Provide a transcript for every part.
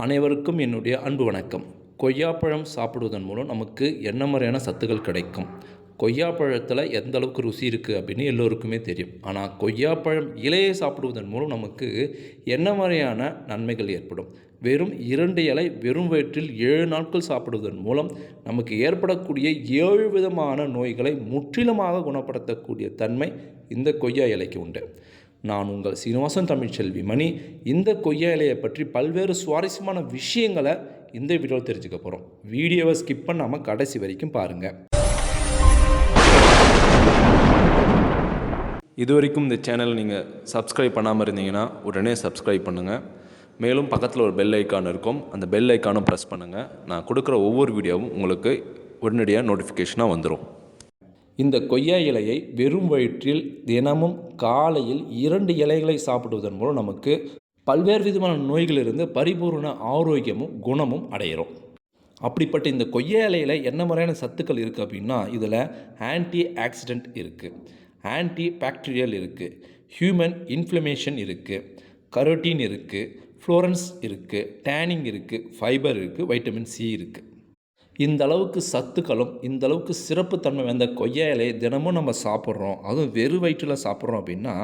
அனைவருக்கும் என்னுடைய அன்பு வணக்கம். கொய்யாப்பழம் சாப்பிடுவதன் மூலம் நமக்கு என்ன மாதிரியான சத்துக்கள் கிடைக்கும்? கொய்யாப்பழத்தில் எந்த அளவுக்கு ருசி இருக்குது அப்படின்னு எல்லோருக்குமே தெரியும். ஆனால் கொய்யாப்பழம் இலையை சாப்பிடுவதன் மூலம் நமக்கு என்ன மாதிரியான நன்மைகள் ஏற்படும்? வெறும் 2 இலை வெறும் வயிற்றில் 7 நாட்கள் சாப்பிடுவதன் மூலம் நமக்கு ஏற்படக்கூடிய 7 விதமான நோய்களை முற்றிலுமாக குணப்படுத்தக்கூடிய தன்மை இந்த கொய்யா இலைக்கு உண்டு. நான் உங்கள் சீனிவாசன் தமிழ்ச்செல்வி மணி. இந்த கொய்யா இலையை பற்றி பல்வேறு சுவாரஸ்யமான விஷயங்களை இந்த வீடியோவில் தெரிஞ்சுக்க போகிறோம். வீடியோவை ஸ்கிப் பண்ணாமல் கடைசி வரைக்கும் பாருங்கள். இது வரைக்கும் இந்த சேனல் நீங்கள் சப்ஸ்கிரைப் பண்ணாமல் இருந்தீங்கன்னா உடனே சப்ஸ்கிரைப் பண்ணுங்கள். மேலும் பக்கத்தில் ஒரு பெல் ஐக்கான் இருக்கும், அந்த பெல் ஐக்கானும் ப்ரெஸ் பண்ணுங்கள். நான் கொடுக்குற ஒவ்வொரு வீடியோவும் உங்களுக்கு உடனடியாக நோட்டிஃபிகேஷனாக வந்துடும். இந்த கொய்யா இலையை வெறும் வயிற்றில் தினமும் காலையில் 2 இலைகளை சாப்பிடுவதன் மூலம் நமக்கு பல்வேறு விதமான நோய்களிலிருந்து பரிபூர்ண ஆரோக்கியமும் குணமும் அடைகிறோம். அப்படிப்பட்ட இந்த கொய்யா இலையில் என்ன மாதிரியான சத்துக்கள் இருக்குது அப்படின்னா, இதில் ஆன்டி ஆக்சிடென்ட் இருக்குது, ஆன்டி பாக்டீரியல் இருக்குது, ஹியூமன் இன்ஃப்ளமேஷன் இருக்குது, கரோட்டின் இருக்குது, ஃப்ளோரன்ஸ் இருக்குது, டேனிங் இருக்குது, ஃபைபர் இருக்குது, வைட்டமின் சி இருக்குது. இந்த அளவுக்கு சத்துக்களும் இந்த அளவுக்கு சிறப்புத்தன்மை வாய்ந்த கொய்யா இலையை தினமும் நம்ம சாப்பிட்றோம், அதுவும் வெறும் வயிற்றில் சாப்பிட்றோம் அப்படின்னா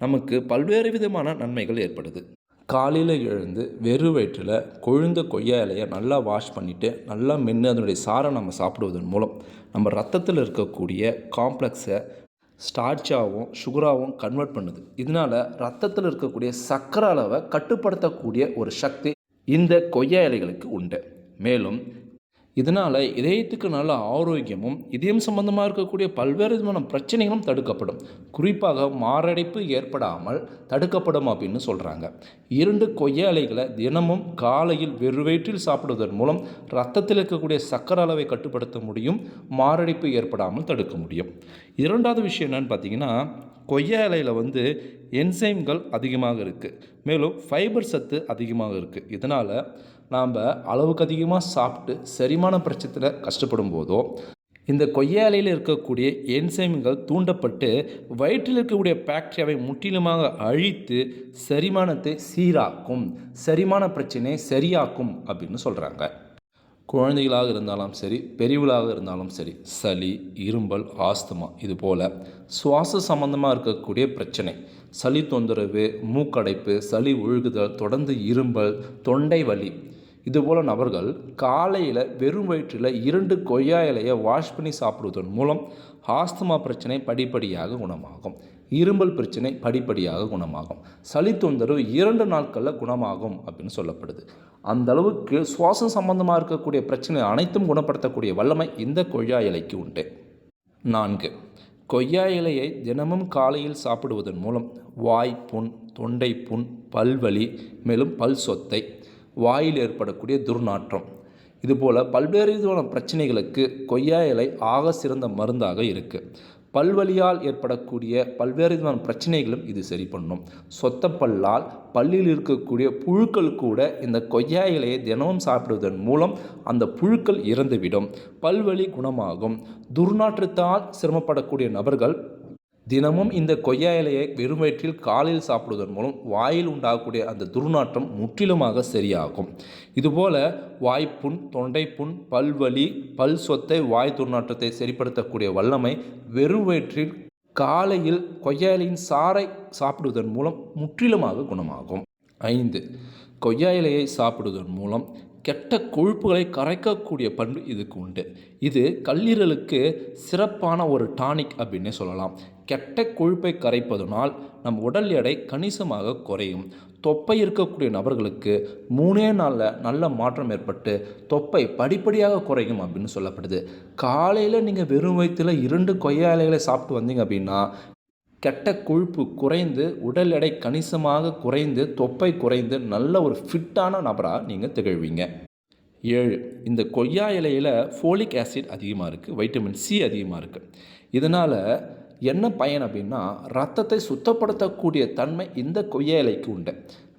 நமக்கு பல்வேறு விதமான நன்மைகள் ஏற்படுது. காலையில் எழுந்து வெறும் வயிற்றில் கொழுந்த கொய்யா இலையை நல்லா வாஷ் பண்ணிவிட்டு நல்லா மென்று அதனுடைய சாரை நம்ம சாப்பிடுவதன் மூலம் நம்ம ரத்தத்தில் இருக்கக்கூடிய காம்ப்ளெக்ஸை ஸ்டார்ச்சாகவும் சுகராகவும் கன்வெர்ட் பண்ணுது. இதனால் ரத்தத்தில் இருக்கக்கூடிய சர்க்கரை அளவை கட்டுப்படுத்தக்கூடிய ஒரு சக்தி இந்த கொய்யா இலைகளுக்கு உண்டு. மேலும் இதனால் இதயத்துக்கு நல்ல ஆரோக்கியமும் இதயம் சம்பந்தமாக இருக்கக்கூடிய பல்வேறு விதமான பிரச்சனைகளும் தடுக்கப்படும். குறிப்பாக மாரடைப்பு ஏற்படாமல் தடுக்கப்படும் அப்படின்னு சொல்கிறாங்க. 2 கொய்யா இலைகளை தினமும் காலையில் வெறும் வயிற்றில் சாப்பிடுவதன் மூலம் ரத்தத்தில் இருக்கக்கூடிய சர்க்கரை அளவை கட்டுப்படுத்த முடியும், மாரடைப்பு ஏற்படாமல் தடுக்க முடியும். 2வது விஷயம் என்னன்னு பார்த்தீங்கன்னா, கொய்யா இலையில் என்சைம்கள் அதிகமாக இருக்குது, மேலும் ஃபைபர் சத்து அதிகமாக இருக்குது. இதனால் நாம் அளவுக்கு அதிகமாக சாப்பிட்டு செரிமான பிரச்சனையில் கஷ்டப்படும் போதோ இந்த கொய்யா இலையில் இருக்கக்கூடிய என்சைம்கள் தூண்டப்பட்டு வயிற்றில் இருக்கக்கூடிய பாக்டீரியாவை முற்றிலுமாக அழித்து செரிமானத்தை சீராக்கும், செரிமான பிரச்சனையை சரியாக்கும் அப்படின்னு சொல்கிறாங்க. குழந்தைகளாக இருந்தாலும் சரி, பெரியவர்களாக இருந்தாலும் சரி, சளி, இரும்பல், ஆஸ்துமா இது போல் சுவாச சம்பந்தமாக இருக்கக்கூடிய பிரச்சனை, சளி தொந்தரவு, மூக்கடைப்பு, சளி ஒழுகுதல், தொடர்ந்து இரும்பல், தொண்டை வலி இதுபோல் நபர்கள் காலையில் வெறும் வயிற்றில் 2 கொய்யா இலையை வாஷ் பண்ணி சாப்பிடுவதன் மூலம் ஆஸ்துமா பிரச்சனை படிப்படியாக குணமாகும், இரும்பல் பிரச்சனை படிப்படியாக குணமாகும், சளி தொந்தரவு 2 நாட்களில் குணமாகும் அப்படின்னு சொல்லப்படுது. அந்த அளவுக்கு சுவாசம் சம்பந்தமாக இருக்கக்கூடிய பிரச்சனை அனைத்தும் குணப்படுத்தக்கூடிய வல்லமை இந்த கொய்யா இலைக்கு உண்டு. 4. கொய்யா இலையை தினமும் காலையில் சாப்பிடுவதன் மூலம் வாய் புண், தொண்டை புண், பல்வலி, மேலும் பல் சொத்தை, வாயில் ஏற்படக்கூடிய துர்நாற்றம் இதுபோல் பல்வேறு விதமான பிரச்சனைகளுக்கு கொய்யா இலை ஆக சிறந்த மருந்தாக இருக்குது. பல்வலியால் ஏற்படக்கூடிய பல்வேறு விதமான பிரச்சனைகளும் இது சரி பண்ணும். சொத்த பல்லால் பல்லில் இருக்கக்கூடிய புழுக்கள் கூட இந்த கொய்யா இலையை தினமும் சாப்பிடுவதன் மூலம் அந்த புழுக்கள் இறந்துவிடும், பல்வலி குணமாகும். துர்நாற்றத்தால் சிரமப்படக்கூடிய நபர்கள் தினமும் இந்த கொய்யா இலையை வெறும் வயிற்றில் காலையில் சாப்பிடுவதன் மூலம் வாயில் உண்டாகக்கூடிய அந்த துர்நாற்றம் முற்றிலுமாக சரியாகும். இதுபோல் வாய்ப்புண், தொண்டைப்புண், பல்வலி, பல் சொத்தை, வாய் துர்நாற்றத்தை சரிப்படுத்தக்கூடிய வல்லமை வெறும் வயிற்றில் காலையில் கொய்யா இலையின் சாறை சாப்பிடுவதன் மூலம் முற்றிலுமாக குணமாகும். 5. கொய்யா இலையை சாப்பிடுவதன் மூலம் கெட்ட கொழுப்புகளை கரைக்கக்கூடிய பண்பு இதுக்கு உண்டு. இது கல்லீரலுக்கு சிறப்பான ஒரு டானிக் அப்படின்னே சொல்லலாம். கெட்ட கொழுப்பை கரைப்பதனால் நம் உடல் எடை கணிசமாக குறையும். தொப்பை இருக்கக்கூடிய நபர்களுக்கு 3 நாளில் நல்ல மாற்றம் ஏற்பட்டு தொப்பை படிப்படியாக குறையும் அப்படின்னு சொல்லப்படுது. காலையில் நீங்கள் வெறும் வயிற்றில் 2 கொய்யா இலைகளை சாப்பிட்டு வந்தீங்க அப்படின்னா கெட்ட கொழுப்பு குறைந்து உடல் எடை கணிசமாக குறைந்து தொப்பை குறைந்து நல்ல ஒரு ஃபிட்டான நபராக நீங்கள் திகழ்வீங்க. 7. இந்த கொய்யா இலையில் ஃபோலிக் ஆசிட் அதிகமாக இருக்குது, வைட்டமின் சி அதிகமாக இருக்குது. இதனால் என்ன பயன் அப்படின்னா, இரத்தத்தை சுத்தப்படுத்தக்கூடிய தன்மை இந்த கொய்யா இலைக்கு உண்டு.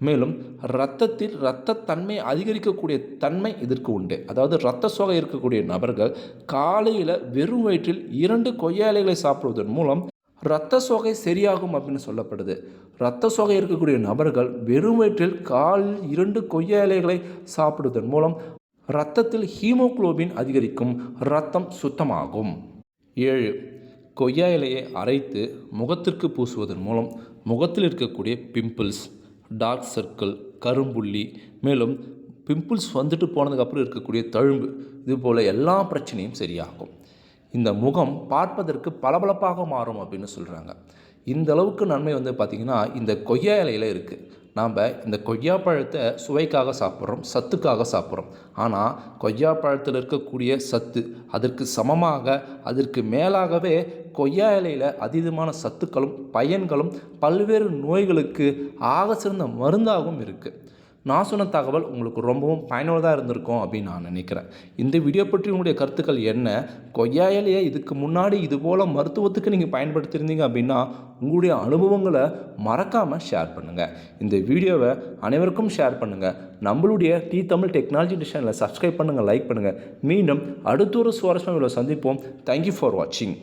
மேலும் இரத்தத்தில் இரத்தத்தன்மை அதிகரிக்கக்கூடிய தன்மை இதற்கு உண்டு. அதாவது இரத்த சோகை இருக்கக்கூடிய நபர்கள் காலையில் வெறும் வயிற்றில் 2 கொய்யா இலைகளை சாப்பிடுவதன் மூலம் இரத்த சோகை சரியாகும் அப்படின்னு சொல்லப்படுது. இரத்த சோகை இருக்கக்கூடிய நபர்கள் வெறும் வயிற்றில் காலில் 2 கொய்யா இலைகளை சாப்பிடுவதன் மூலம் இரத்தத்தில் ஹீமோகுளோபின் அதிகரிக்கும், இரத்தம் சுத்தமாகும். 7. கொய்யா இலையை அரைத்து முகத்திற்கு பூசுவதன் மூலம் முகத்தில் இருக்கக்கூடிய பிம்பிள்ஸ், டார்க் சர்க்கிள், கரும்புள்ளி, மேலும் பிம்பிள்ஸ் வந்துட்டு போனதுக்கப்புறம் இருக்கக்கூடிய தழும்பு, இதுபோல் எல்லா பிரச்சனையும் சரியாகும். இந்த முகம் பார்ப்பதற்கு பளபளப்பாக மாறும் அப்படின்னு சொல்கிறாங்க. இந்த அளவுக்கு நன்மை பார்த்திங்கன்னா இந்த கொய்யா இலையில் இருக்குது. நாம் இந்த கொய்யா பழத்தை சுவைக்காக சாப்பிட்றோம், சத்துக்காக சாப்பிட்றோம். ஆனால் கொய்யா பழத்தில் இருக்கக்கூடிய சத்து அதற்கு சமமாக, அதற்கு மேலாகவே கொய்யா இலையில் அதீதமான சத்துக்களும் பயன்களும் பல்வேறு நோய்களுக்கு ஆக சிறந்த மருந்தாகவும் இருக்குது. நான் சொன்ன தகவல் உங்களுக்கு ரொம்பவும் பயனுள்ளதாக இருந்திருக்கும் அப்படின்னு நான் நினைக்கிறேன். இந்த வீடியோ பற்றி உங்களுடைய கருத்துக்கள் என்ன? கொய்யா இலையை இதுக்கு முன்னாடி இதுபோல் மருத்துவத்துக்கு நீங்கள் பயன்படுத்தியிருந்தீங்க அப்படின்னா உங்களுடைய அனுபவங்களை மறக்காமல் ஷேர் பண்ணுங்கள். இந்த வீடியோவை அனைவருக்கும் ஷேர் பண்ணுங்கள். நம்மளுடைய டி தமிழ் டெக்னாலஜி சேனலை சப்ஸ்கிரைப் பண்ணுங்கள், லைக் பண்ணுங்கள். மீண்டும் அடுத்த ஒரு சுவாரஸ்யமான வீடியோவில் சந்திப்போம். தேங்க்யூ ஃபார் வாட்சிங்.